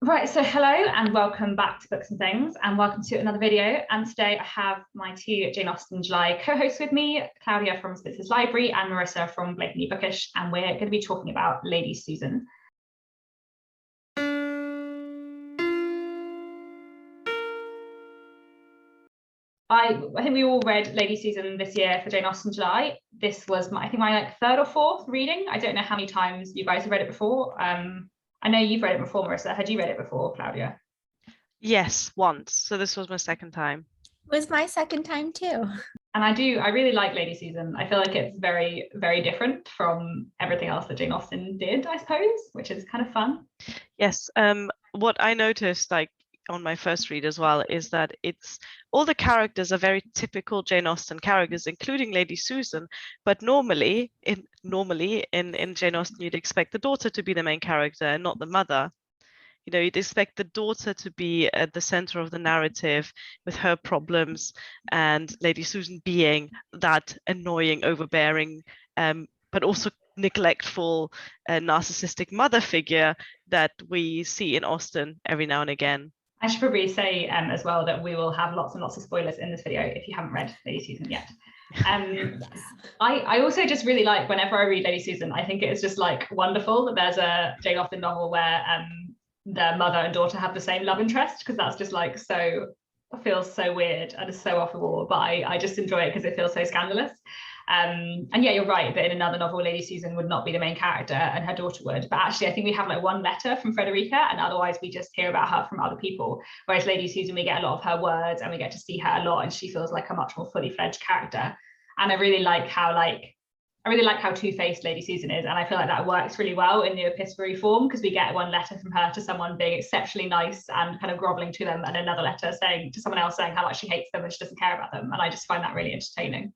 Right, so hello and welcome back to Books and Things, and welcome to another video. And today I have my two Jane Austen July co-hosts with me, Claudia from Spitzer's Library and Marissa from Blatantly Bookish, and we're going to be talking about Lady Susan. I think we all read Lady Susan this year for Jane Austen July. This was my third or fourth reading. I don't know how many times you guys have read it before. I know you've read it before, Marissa. Had you read it before, Claudia? Yes, once. So this was my second time. It was my second time too. And I really like Lady Susan. I feel like it's very, very different from everything else that Jane Austen did, I suppose, which is kind of fun. Yes. What I noticed, like on my first read as well, is that it's all the characters are very typical Jane Austen characters, including Lady Susan. But normally in Jane Austen, you'd expect the daughter to be the main character and not the mother. You know, you'd expect the daughter to be at the center of the narrative with her problems, and Lady Susan being that annoying, overbearing, but also neglectful, narcissistic mother figure that we see in Austen every now and again. I should probably say as well that we will have lots and lots of spoilers in this video if you haven't read Lady Susan yet. Yes. I also just really like, whenever I read Lady Susan, I think it's just like wonderful that there's a Jane Austen novel where their mother and daughter have the same love interest, because that's just like feels so weird and is so off the wall, but I just enjoy it because it feels so scandalous. And yeah, you're right that in another novel Lady Susan would not be the main character and her daughter would, but actually I think we have like one letter from Frederica, and otherwise we just hear about her from other people, whereas Lady Susan, we get a lot of her words and we get to see her a lot, and she feels like a much more fully fledged character. And I really like how two-faced Lady Susan is, and I feel like that works really well in the epistolary form, because we get one letter from her to someone being exceptionally nice and kind of groveling to them, and another letter saying to someone else saying how much she hates them and she doesn't care about them, and I just find that really entertaining.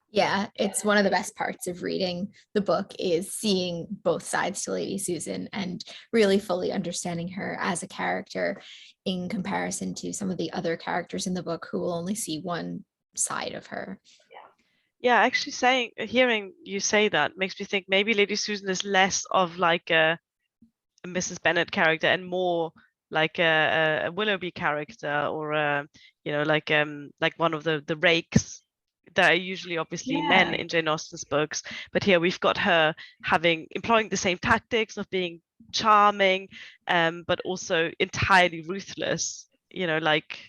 Yeah, it's one of the best parts of reading the book, is seeing both sides to Lady Susan and really fully understanding her as a character in comparison to some of the other characters in the book who will only see one side of her. Yeah, actually hearing you say that makes me think maybe Lady Susan is less of like a Mrs. Bennet character and more like a Willoughby character, or like one of the rakes that are usually obviously men in Jane Austen's books. But here we've got her employing the same tactics of being charming, but also entirely ruthless. You know, like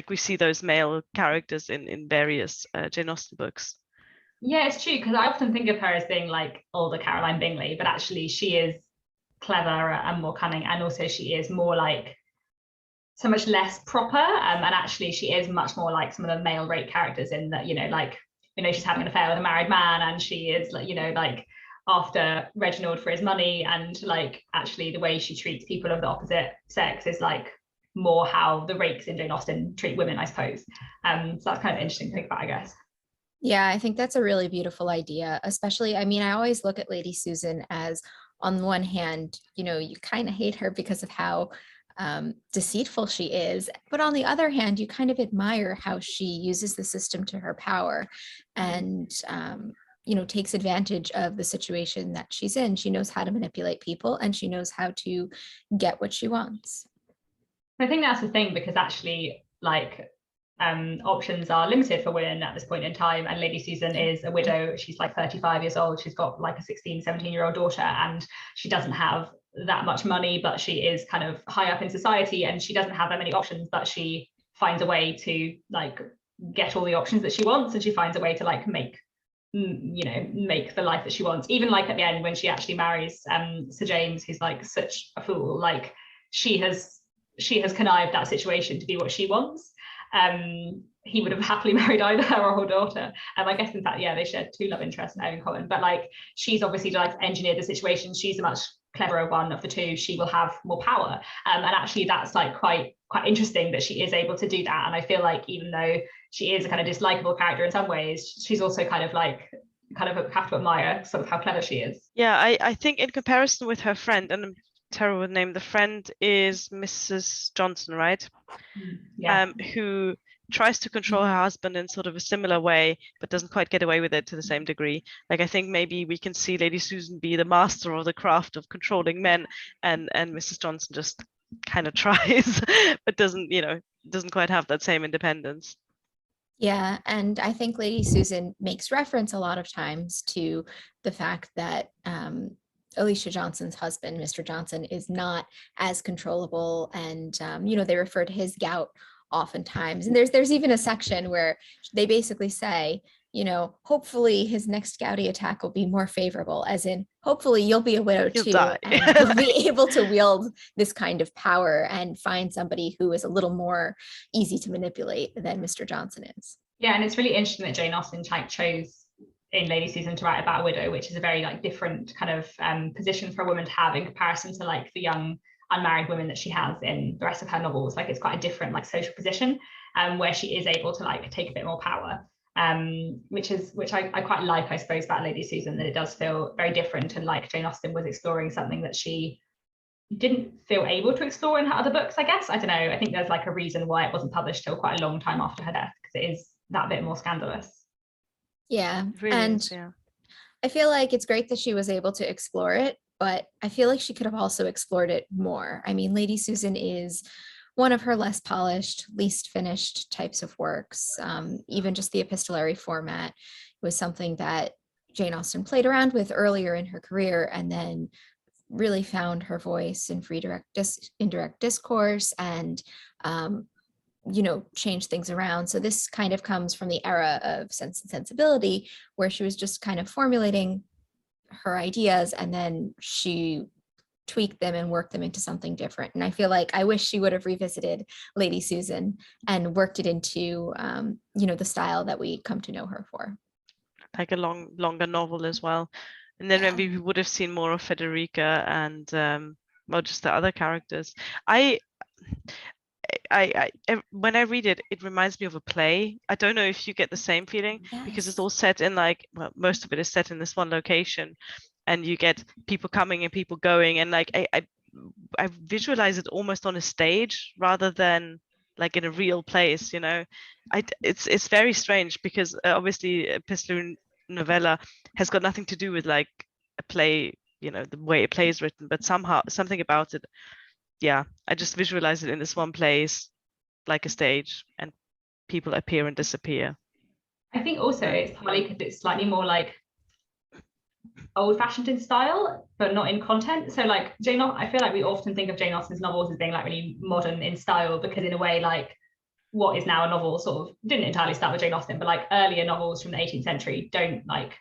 we see those male characters in various Jane Austen books. Yeah, it's true, because I often think of her as being like older Caroline Bingley, but actually she is clever and more cunning, and also she is more like so much less proper, and actually she is much more like some of the male rake characters, in that she's having an affair with a married man, and she is like after Reginald for his money, and like actually the way she treats people of the opposite sex is like more how the rakes in Jane Austen treat women, I suppose. So that's kind of interesting to think about, I guess. Yeah, I think that's a really beautiful idea, especially, I mean, I always look at Lady Susan as, on the one hand, you kind of hate her because of how deceitful she is, but on the other hand, you kind of admire how she uses the system to her power and takes advantage of the situation that she's in. She knows how to manipulate people, and she knows how to get what she wants. I think that's the thing, because actually options are limited for women at this point in time, and Lady Susan is a widow. She's like 35 years old. She's got like a 17-year-old daughter, and she doesn't have that much money, but she is kind of high up in society, and she doesn't have that many options, but she finds a way to like get all the options that she wants, and she finds a way to like make the life that she wants. Even like at the end when she actually marries Sir James, who's like such a fool, like she has connived that situation to be what she wants. He would have happily married either her or her daughter. I guess in fact, yeah, they shared two love interests in common, but like she's obviously like engineered the situation. She's a much cleverer one of the two. She will have more power, and actually that's like quite interesting that she is able to do that. And I feel like even though she is a kind of dislikable character in some ways, she's also kind of have to admire sort of how clever she is. Yeah, I think in comparison with her friend, and I'm terrible with name, the friend is Mrs. Johnson, right? Yeah. Who tries to control her husband in sort of a similar way, but doesn't quite get away with it to the same degree. Like, I think maybe we can see Lady Susan be the master of the craft of controlling men, and Mrs. Johnson just kind of tries, but doesn't quite have that same independence. Yeah, and I think Lady Susan makes reference a lot of times to the fact that Alicia Johnson's husband, Mr. Johnson, is not as controllable, and they refer to his gout oftentimes. And there's even a section where they basically say, hopefully his next gouty attack will be more favorable, as in hopefully you'll be a widow You'll too, die. and you'll be able to wield this kind of power and find somebody who is a little more easy to manipulate than Mr. Johnson is. Yeah, and it's really interesting that Jane Austen chose in Lady Susan to write about a widow, which is a very like different kind of position for a woman to have in comparison to like the young unmarried women that she has in the rest of her novels. Like it's quite a different like social position where she is able to like take a bit more power. Which I quite like, I suppose, about Lady Susan, that it does feel very different, and like Jane Austen was exploring something that she didn't feel able to explore in her other books, I guess. I don't know. I think there's like a reason why it wasn't published till quite a long time after her death, because it is that bit more scandalous. Yeah, Really and is, yeah. I feel like it's great that she was able to explore it, but I feel like she could have also explored it more. I mean, Lady Susan is one of her less polished, least finished types of works. Even just the epistolary format was something that Jane Austen played around with earlier in her career, and then really found her voice in free indirect discourse, and change things around. So this kind of comes from the era of Sense and Sensibility, where she was just kind of formulating her ideas, and then she tweak them and work them into something different. And I feel like I wish she would have revisited Lady Susan and worked it into, the style that we come to know her for. Like a longer novel as well. And then maybe we would have seen more of Federica and, just the other characters. I when I read it, it reminds me of a play. I don't know if you get the same feeling, because it's all set in most of it is set in this one location, and you get people coming and people going, and like I visualize it almost on a stage rather than like in a real place. It's very strange, because obviously epistolary novella has got nothing to do with like a play, the way a play is written, but somehow something about it, yeah, I just visualize it in this one place, like a stage, and people appear and disappear. I think also it's partly because it's slightly more like old-fashioned in style, but not in content. So like I feel like we often think of Jane Austen's novels as being like really modern in style, because in a way, like what is now a novel sort of didn't entirely start with Jane Austen, but like earlier novels from the 18th century don't like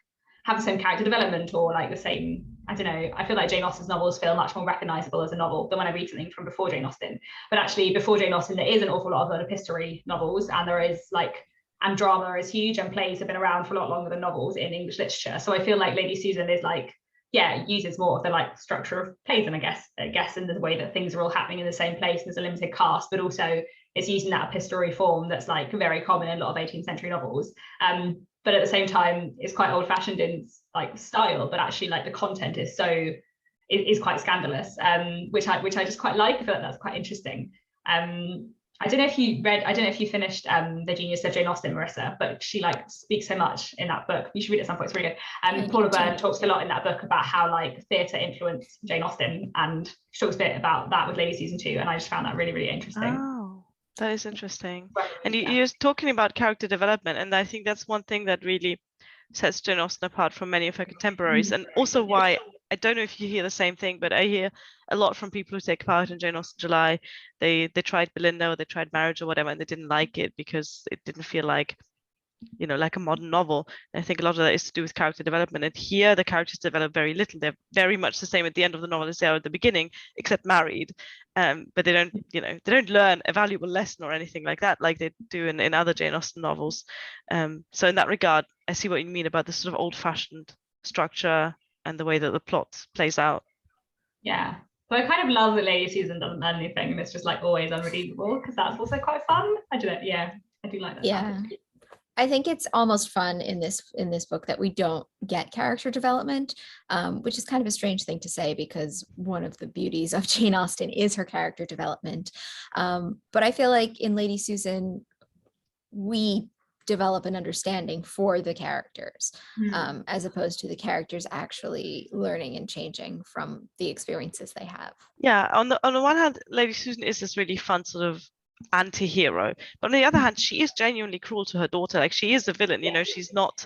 have the same character development or like the same, I don't know, I feel like Jane Austen's novels feel much more recognizable as a novel than when I read something from before Jane Austen. But actually before Jane Austen, there is an awful lot of epistolary novels, and there is like, and drama is huge, and plays have been around for a lot longer than novels in English literature. So I feel like Lady Susan is like, yeah, uses more of the like structure of plays, and I guess in the way that things are all happening in the same place, there's a limited cast, but also it's using that epistolary form that's like very common in a lot of 18th century novels. But at the same time, it's quite old-fashioned in like style, but actually like the content is quite scandalous, which I just quite like. I feel like that's quite interesting. I don't know if you finished The Genius of Jane Austen, Marissa, but she like speaks so much in that book. You should read it at some point, it's really good. Paula Byrne talks a lot in that book about how like theatre influenced Jane Austen, and she talks a bit about that with Lady Susan too, and I just found that really, really interesting. Oh, that is interesting. And you're talking about character development, and I think that's one thing that really sets Jane Austen apart from many of her contemporaries, and also why, I don't know if you hear the same thing, but I hear a lot from people who take part in Jane Austen July. They tried Belinda, or they tried Marriage or whatever, and they didn't like it because it didn't feel like, like a modern novel. And I think a lot of that is to do with character development. And here the characters develop very little. They're very much the same at the end of the novel as they are at the beginning, except married. But they don't learn a valuable lesson or anything like that, like they do in other Jane Austen novels. So in that regard, I see what you mean about this sort of old-fashioned structure and the way that the plot plays out. Yeah. So I kind of love that Lady Susan doesn't learn anything, and it's just like always unredeemable, because that's also quite fun. I do it. Yeah, I do like that. Yeah. I think it's almost fun in this book that we don't get character development, which is kind of a strange thing to say, because one of the beauties of Jane Austen is her character development. But I feel like in Lady Susan, we develop an understanding for the characters, Mm. as opposed to the characters actually learning and changing from the experiences they have. Yeah, on the one hand, Lady Susan is this really fun sort of anti-hero, but on the other hand, she is genuinely cruel to her daughter. Like, she is a villain, you know, she's not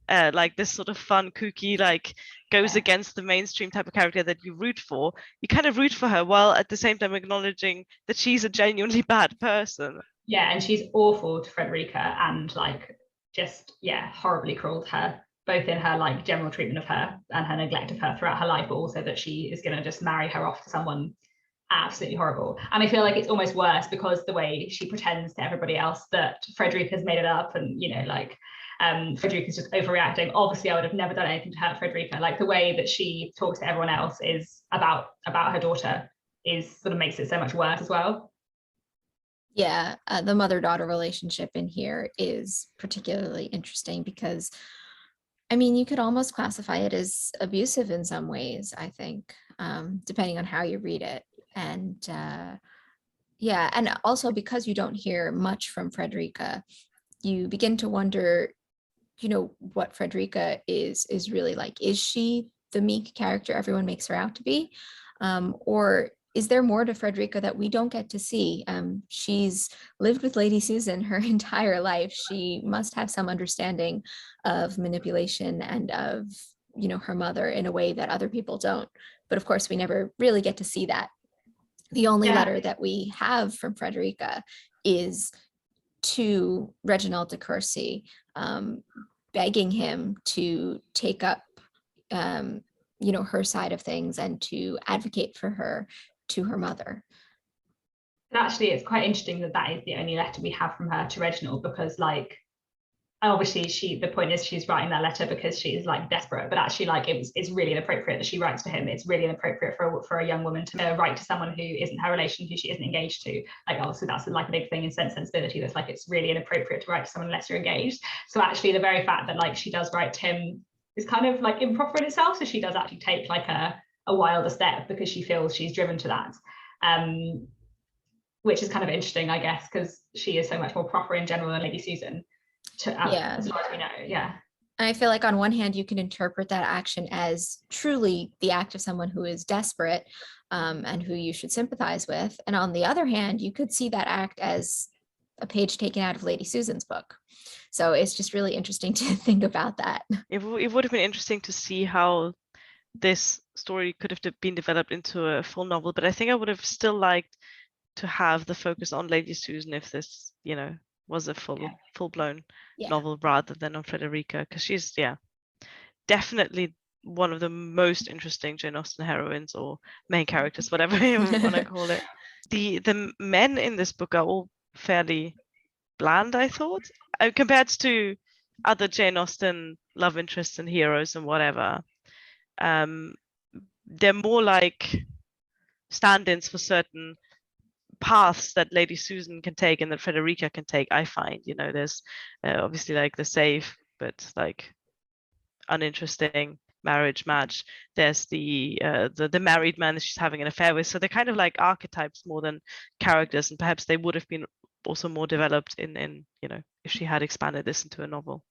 like this sort of fun, kooky, like goes against the mainstream type of character that you root for. You kind of root for her while at the same time acknowledging that she's a genuinely bad person. Yeah, and she's awful to Frederica, and like just horribly cruel to her, both in her like general treatment of her and her neglect of her throughout her life, but also that she is going to just marry her off to someone absolutely horrible. And I feel like it's almost worse because the way she pretends to everybody else that Frederica's made it up, and you know, like Frederica's just overreacting. Obviously, I would have never done anything to hurt Frederica. Like the way that she talks to everyone else is about her daughter is sort of makes it so much worse as well. Yeah, the mother-daughter relationship in here is particularly interesting because, I mean, you could almost classify it as abusive in some ways, I think, depending on how you read it. And yeah, and also because you don't hear much from Frederica, you begin to wonder, you know, what Frederica is really like. Is she the meek character everyone makes her out to be? Or is there more to Frederica that we don't get to see? She's lived with Lady Susan her entire life. She must have some understanding of manipulation and of, you know, her mother in a way that other people don't. But of course, we never really get to see that. The only letter that we have from Frederica is to Reginald de Courcy, begging him to take up, you know, her side of things and to advocate for her to her mother. And actually, it's quite interesting that that is the only letter we have from her to Reginald, because like obviously the point is she's writing that letter because she's like desperate, but actually like it's really inappropriate that she writes to him. It's really inappropriate for a young woman to write to someone who isn't her relation, who she isn't engaged to. Like obviously that's like a big thing in Sense and Sensibility, that's like it's really inappropriate to write to someone unless you're engaged. So actually the very fact that like she does write to him is kind of like improper in itself. So she does actually take like a wilder step because she feels she's driven to that, which is kind of interesting, I guess, because she is so much more proper in general than Lady Susan, as far as we know. Yeah. And I feel like on one hand, you can interpret that action as truly the act of someone who is desperate, and who you should sympathize with. And on the other hand, you could see that act as a page taken out of Lady Susan's book. So it's just really interesting to think about that. It would have been interesting to see how this story could have been developed into a full novel, but I think I would have still liked to have the focus on Lady Susan if this, you know, was a full-blown novel rather than on Frederica, because she's definitely one of the most interesting Jane Austen heroines or main characters, whatever you want to call it. The men in this book are all fairly bland, I thought, compared to other Jane Austen love interests and heroes and whatever. They're more like stand-ins for certain paths that Lady Susan can take and that Frederica can take. I find, you know, there's obviously like the safe but like uninteresting marriage match. There's the married man that she's having an affair with. So they're kind of like archetypes more than characters, and perhaps they would have been also more developed in you know, if she had expanded this into a novel.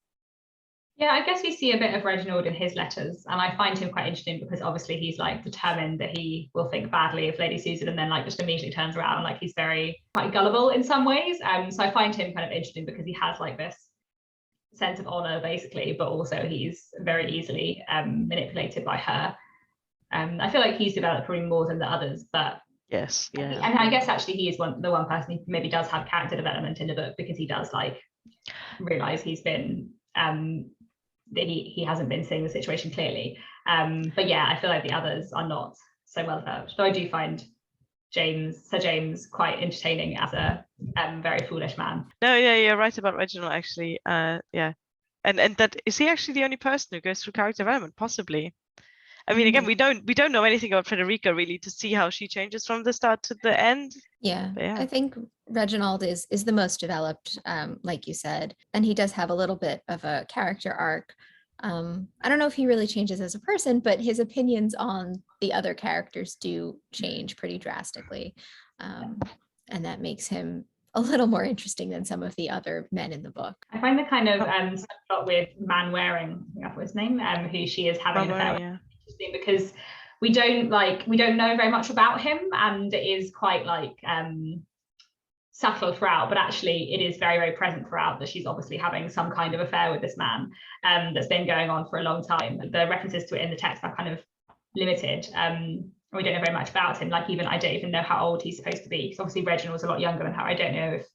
Yeah, I guess we see a bit of Reginald in his letters, and I find him quite interesting because obviously he's like determined that he will think badly of Lady Susan and then like just immediately turns around. Like he's quite gullible in some ways. So I find him kind of interesting because he has like this sense of honor basically, but also he's very easily manipulated by her. I feel like he's developed probably more than the others, but yes, yeah. And I guess actually he is the one person who maybe does have character development in the book, because he does like realize he's been that he hasn't been seeing the situation clearly. But yeah, I feel like the others are not so well developed. Though I do find Sir James quite entertaining as a very foolish man. No, yeah, you're right about Reginald actually. Yeah, and that is he actually the only person who goes through character development? Possibly. I mean, again, we don't know anything about Frederica really to see how she changes from the start to the end. Yeah, I think Reginald is the most developed, like you said, and he does have a little bit of a character arc. I don't know if he really changes as a person, but his opinions on the other characters do change pretty drastically, and that makes him a little more interesting than some of the other men in the book. I find the kind of subplot with Manuel, I think that's his name, who she is having an affair with, interesting, because we don't know very much about him, and it is quite like subtle throughout, but actually it is very, very present throughout that she's obviously having some kind of affair with this man that's been going on for a long time. The references to it in the text are kind of limited. We don't know very much about him. Like, even I don't even know how old he's supposed to be, because obviously Reginald's a lot younger than her. I don't know if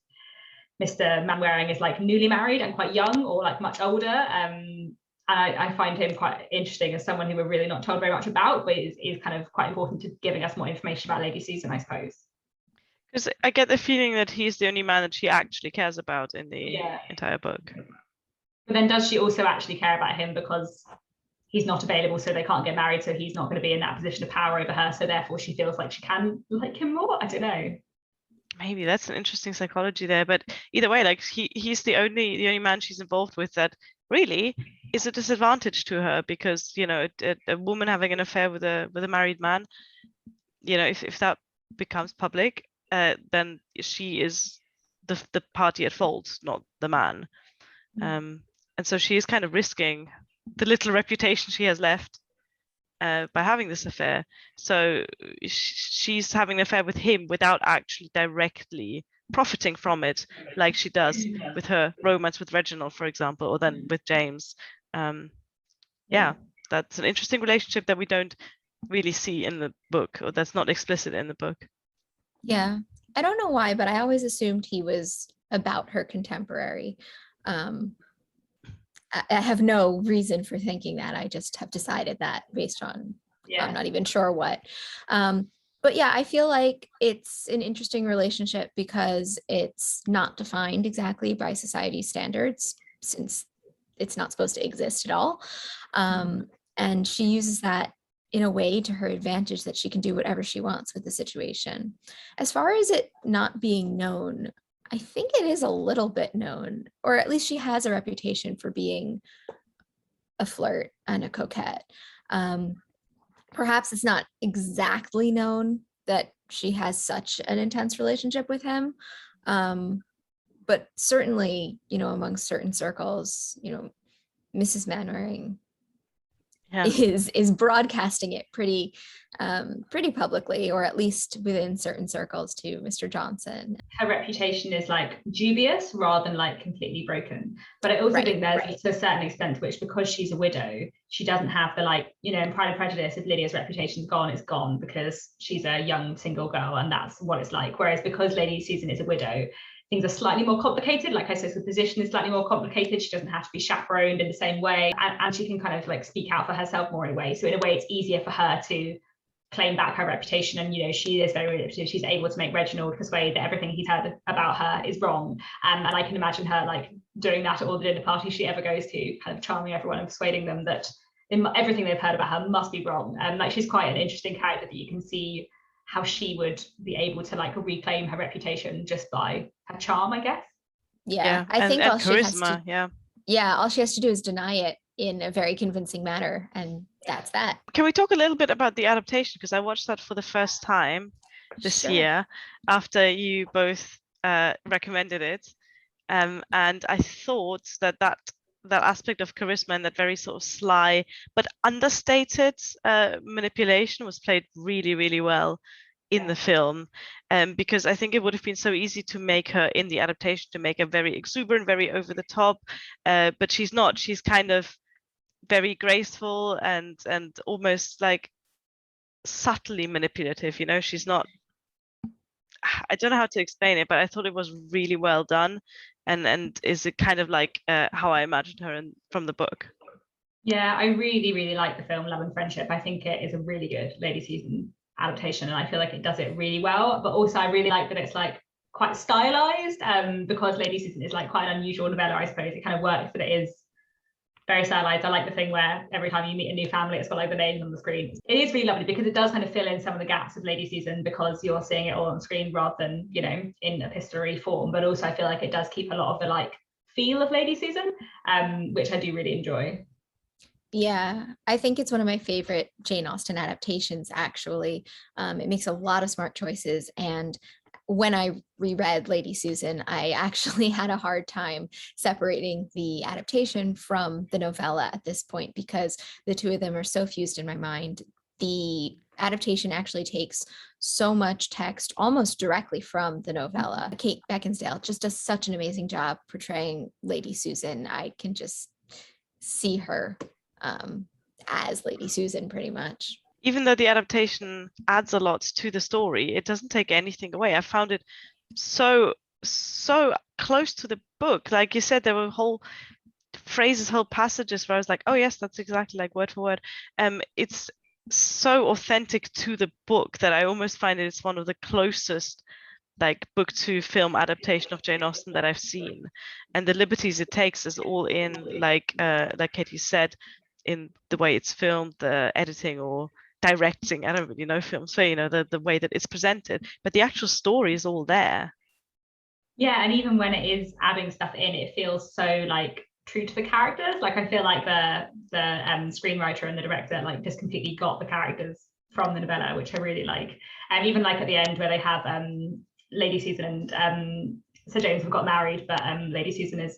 Mr. Manwaring is like newly married and quite young, or like much older. And I find him quite interesting as someone who we're really not told very much about, but is kind of quite important to giving us more information about Lady Susan, I suppose. Because I get the feeling that he's the only man that she actually cares about in the entire book. But then does she also actually care about him because he's not available, so they can't get married, so he's not going to be in that position of power over her, so therefore she feels like she can like him more? I don't know. Maybe that's an interesting psychology there, but either way, like he's the only man she's involved with that really is a disadvantage to her, because you know, a woman having an affair with a married man, you know, if that becomes public, then she is the party at fault, not the man. And so she is kind of risking the little reputation she has left by having this affair. So she's having an affair with him without actually directly profiting from it, like she does with her romance with Reginald, for example, or then with James. That's an interesting relationship that we don't really see in the book, or that's not explicit in the book. Yeah, I don't know why, but I always assumed he was about her contemporary. I have no reason for thinking that. I just have decided that based on, I'm not even sure what. But yeah, I feel like it's an interesting relationship because it's not defined exactly by society's standards, since it's not supposed to exist at all. And she uses that in a way to her advantage, that she can do whatever she wants with the situation. As far as it not being known, I think it is a little bit known, or at least she has a reputation for being a flirt and a coquette. Perhaps it's not exactly known that she has such an intense relationship with him, but certainly, you know, among certain circles, you know, Mrs. Mannering is broadcasting it pretty publicly, or at least within certain circles, to Mr. Johnson. Her reputation is like dubious rather than like completely broken. But I also think there's to a certain extent to which, because she's a widow, she doesn't have the, like, you know, in Pride and Prejudice, if Lydia's reputation's gone, it's gone, because she's a young single girl and that's what it's like. Whereas because Lady Susan is a widow, things are slightly more complicated. Like I said, the position is slightly more complicated. She doesn't have to be chaperoned in the same way, and she can kind of like speak out for herself more in a way. So in a way, it's easier for her to claim back her reputation. And, you know, she is very manipulative. She's able to make Reginald persuade that everything he's heard about her is wrong. And I can imagine her like doing that at all the dinner parties she ever goes to, kind of charming everyone and persuading them that everything they've heard about her must be wrong. And like, she's quite an interesting character that you can see how she would be able to like reclaim her reputation just by her charm, I guess. Yeah, I think all charisma, she has to, all she has to do is deny it in a very convincing manner, and that's that. Can we talk a little bit about the adaptation? Because I watched that for the first time this year after you both recommended it, and I thought that aspect of charisma and that very sort of sly but understated manipulation was played really, really well in the film, because I think it would have been so easy to make her, in the adaptation, to make her very exuberant, very over the top, but she's not. She's kind of very graceful and almost like subtly manipulative, you know. She's not, I don't know how to explain it, but I thought it was really well done, and is it kind of like how I imagined her from the book. Yeah, I really, really like the film Love and Friendship. I think it is a really good Lady Susan adaptation, and I feel like it does it really well. But also I really like that it's like quite stylized, because Lady Susan is like quite an unusual novella, I suppose. It kind of works that it is very stylized. I like the thing where every time you meet a new family, it's got like the names on the screen. It is really lovely because it does kind of fill in some of the gaps of Lady Susan, because you're seeing it all on screen rather than, you know, in epistolary form. But also I feel like it does keep a lot of the like feel of Lady Susan, which I do really enjoy. Yeah, I think it's one of my favorite Jane Austen adaptations, actually. It makes a lot of smart choices, and when I reread Lady Susan, I actually had a hard time separating the adaptation from the novella at this point, because the two of them are so fused in my mind. The adaptation actually takes so much text almost directly from the novella. Kate Beckinsale just does such an amazing job portraying Lady Susan. I can just see her as Lady Susan pretty much. Even though the adaptation adds a lot to the story, it doesn't take anything away. I found it so close to the book. Like you said, there were whole phrases, whole passages where I was like, oh yes, that's exactly like word for word. It's so authentic to the book that I almost find it's one of the closest like book to film adaptation of Jane Austen that I've seen. And the liberties it takes is all in, like Katie said, in the way it's filmed, the editing or directing. I don't really know film, so the way that it's presented, but the actual story is all there. Yeah, and even when it is adding stuff in, it feels so like true to the characters. Like I feel like the screenwriter and the director like just completely got the characters from the novella, which I really like. And even like at the end where they have Lady Susan and Sir James have got married, but Lady Susan is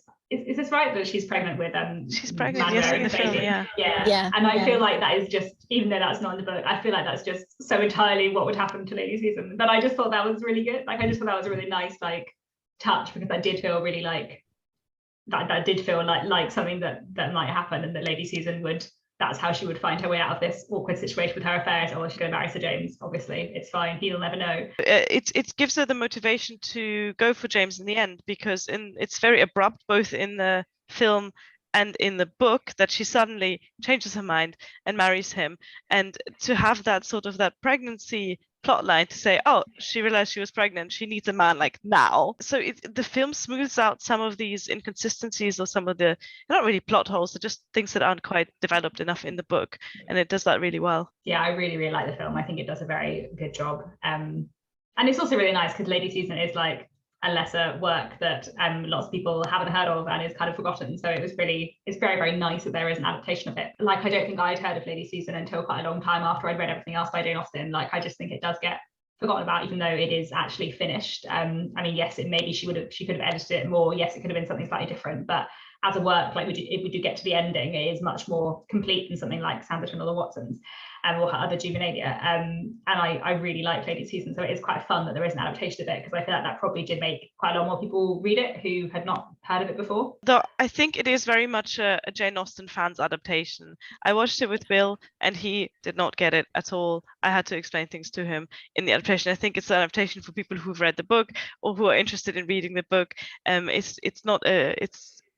this right, that she's pregnant with she's pregnant, Manuel, yes, in the film, yeah. And I feel like that is just, even though that's not in the book, I feel like that's just so entirely what would happen to Lady Susan. But I just thought that was really good. Like I just thought that was a really nice like touch, because I did feel really like that did feel like something that might happen, and that Lady Susan would, that's how she would find her way out of this awkward situation with her affairs. Or she's going to marry Sir James, obviously. It's fine, he'll never know. It gives her the motivation to go for James in the end, because it's very abrupt, both in the film and in the book, that she suddenly changes her mind and marries him. And to have that sort of that pregnancy plotline to say, oh, she realized she was pregnant, she needs a man like now. So the film smooths out some of these inconsistencies, or some of they're not really plot holes, they're just things that aren't quite developed enough in the book, and it does that really well. Yeah, I really, really like the film. I think it does a very good job. And it's also really nice because Lady Susan is like a lesser work that lots of people haven't heard of and is kind of forgotten. So it's very, very nice that there is an adaptation of it. Like I don't think I'd heard of Lady Susan until quite a long time after I'd read everything else by Jane Austen. Like I just think it does get forgotten about, even though it is actually finished. I mean, yes, it maybe she could have edited it more. Yes, it could have been something slightly different, but as a work, like if we do get to the ending, it is much more complete than something like Sanditon or the Watsons or her other juvenilia. And I really like Lady Susan, so it is quite fun that there is an adaptation of it, because I feel like that probably did make quite a lot more people read it who had not heard of it before. Though I think it is very much a Jane Austen fan's adaptation. I watched it with Bill and he did not get it at all. I had to explain things to him in the adaptation. I think it's an adaptation for people who've read the book or who are interested in reading the book.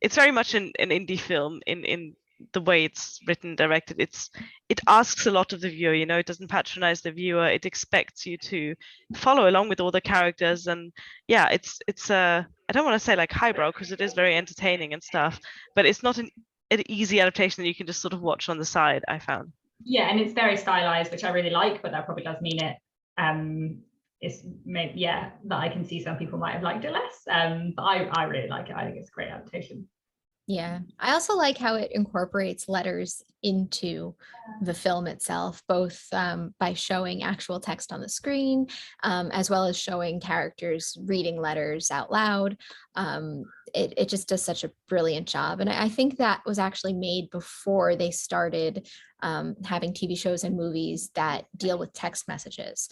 It's very much an indie film in the way it's written, directed. It asks a lot of the viewer, it doesn't patronize the viewer. It expects you to follow along with all the characters. And yeah, it's I don't want to say like highbrow, because it is very entertaining and stuff, but it's not an easy adaptation that you can just sort of watch on the side, I found. Yeah, and it's very stylized, which I really like, but that probably does mean it it's maybe, that I can see some people might have liked it less, but I really like it. I think it's a great adaptation. Yeah, I also like how it incorporates letters into the film itself, both by showing actual text on the screen, as well as showing characters reading letters out loud. It just does such a brilliant job. And I think that was actually made before they started having TV shows and movies that deal with text messages.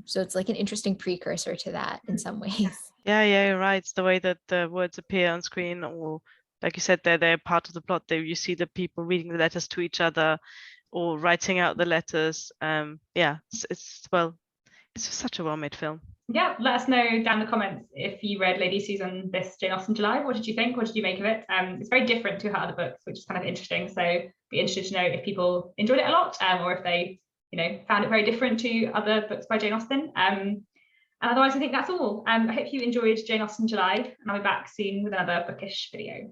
So it's like an interesting precursor to that in some ways. Yeah, you're right. It's the way that the words appear on screen, or like you said, they're part of the plot. There you see the people reading the letters to each other or writing out the letters. It's just such a well-made film. Yeah, let us know down in the comments if you read Lady Susan this Jane Austen July. What did you think? What did you make of it? It's very different to her other books, which is kind of interesting. So be interested to know if people enjoyed it a lot, or if they found it very different to other books by Jane Austen. And otherwise, I think that's all. I hope you enjoyed Jane Austen July, and I'll be back soon with another bookish video.